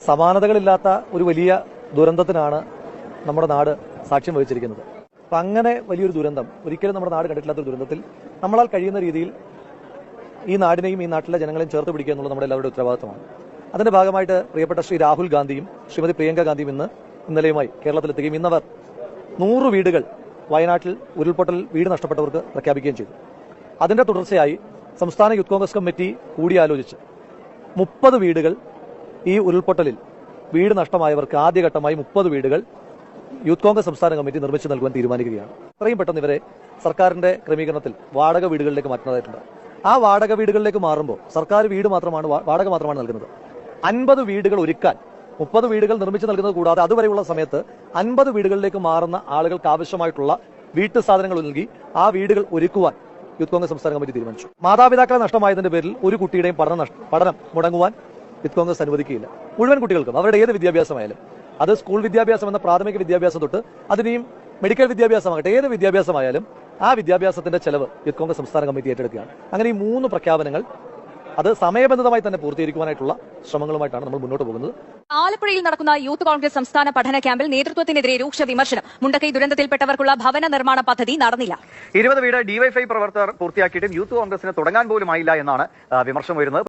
സമാനതകളില്ലാത്ത ഒരു വലിയ ദുരന്തത്തിനാണ് നമ്മുടെ നാട് സാക്ഷ്യം വഹിച്ചിരിക്കുന്നത്. അപ്പം അങ്ങനെ വലിയൊരു ദുരന്തം ഒരിക്കലും നമ്മുടെ നാട് കണ്ടിട്ടില്ലാത്തൊരു ദുരന്തത്തിൽ നമ്മളാൽ കഴിയുന്ന രീതിയിൽ ഈ നാടിനെയും ഈ നാട്ടിലെ ജനങ്ങളെയും ചേർത്ത് പിടിക്കുക എന്നുള്ളത് നമ്മുടെ എല്ലാവരുടെ ഉത്തരവാദിത്തമാണ്. അതിന്റെ ഭാഗമായിട്ട് പ്രിയപ്പെട്ട ശ്രീ രാഹുൽ ഗാന്ധിയും ശ്രീമതി പ്രിയങ്ക ഗാന്ധിയും ഇന്നലെയുമായി കേരളത്തിലെത്തുകയും ഇന്നവർ 100 വീടുകൾ വയനാട്ടിൽ ഉരുൾപൊട്ടൽ വീട് നഷ്ടപ്പെട്ടവർക്ക് പ്രഖ്യാപിക്കുകയും ചെയ്തു. അതിന്റെ തുടർച്ചയായി സംസ്ഥാന യൂത്ത് കോൺഗ്രസ് കമ്മിറ്റി കൂടിയാലോചിച്ച് 30 വീടുകൾ ഈ ഉരുൾപൊട്ടലിൽ വീട് നഷ്ടമായവർക്ക് ആദ്യഘട്ടമായി 30 വീടുകൾ യൂത്ത് കോൺഗ്രസ് സംസ്ഥാന കമ്മിറ്റി നിർമ്മിച്ചു നൽകുവാൻ തീരുമാനിക്കുകയാണ്. എത്രയും പെട്ടെന്ന് ഇവരെ സർക്കാരിന്റെ ക്രമീകരണത്തിൽ വാടക വീടുകളിലേക്ക് മാറ്റുന്നതായിട്ടുണ്ട്. ആ വാടക വീടുകളിലേക്ക് മാറുമ്പോൾ സർക്കാർ വാടക മാത്രമാണ് നൽകുന്നത്. 50 വീടുകൾ ഒരുക്കാൻ 30 വീടുകൾ നിർമ്മിച്ചു നൽകുന്നത് കൂടാതെ അതുവരെയുള്ള സമയത്ത് 50 വീടുകളിലേക്ക് മാറുന്ന ആളുകൾക്ക് ആവശ്യമായിട്ടുള്ള വീട്ടു സാധനങ്ങൾ നൽകി ആ വീടുകൾ ഒരുക്കുവാൻ യൂത്ത് കോൺഗ്രസ് സംസ്ഥാന കമ്മിറ്റി തീരുമാനിച്ചു. മാതാപിതാക്കളെ നഷ്ടമായതിന്റെ പേരിൽ ഒരു കുട്ടിയുടെയും പഠനം മുടങ്ങുവാൻ യൂത്ത് കോൺഗ്രസ് അനുവദിക്കുകയില്ല. മുഴുവൻ കുട്ടികൾക്കും അവരുടെ ഏത് വിദ്യാഭ്യാസമായാലും, അത് സ്കൂൾ വിദ്യാഭ്യാസം എന്ന പ്രാഥമിക വിദ്യാഭ്യാസം തൊട്ട് അതിനെയും മെഡിക്കൽ വിദ്യാഭ്യാസമാകട്ടെ, ഏത് വിദ്യാഭ്യാസമായാലും ആ വിദ്യാഭ്യാസത്തിന്റെ ചെലവ് യൂത്ത് കോൺഗ്രസ് സംസ്ഥാന കമ്മിറ്റി ഏറ്റെടുക്കുകയാണ്. അങ്ങനെ ഈ 3 പ്രഖ്യാപനങ്ങൾ അത് സമയബന്ധിതമായി തന്നെ പൂർത്തീകരിക്കുവാനായിട്ടുള്ള ശ്രമങ്ങളുമായിട്ടാണ് നമ്മൾ മുന്നോട്ട് പോകുന്നത്. ആലപ്പുഴയിൽ നടക്കുന്ന യൂത്ത് കോൺഗ്രസ് സംസ്ഥാന പഠന ക്യാമ്പിൽ നേതൃത്വത്തിനെതിരെ രൂക്ഷ വിമർശനം. മുണ്ടക്കൈ ദുരന്തത്തിൽപ്പെട്ടവർക്കുള്ള ഭവന നിർമ്മാണ പദ്ധതി നടന്നില്ല. 20 വീട് ഡിവൈഎഫ്ഐ പ്രവർത്തകർ പൂർത്തിയാക്കിയിട്ടും യൂത്ത് കോൺഗ്രസിന് തുടങ്ങാൻ പോലും ആയില്ല എന്നാണ് വിമർശനം വരുന്നത്.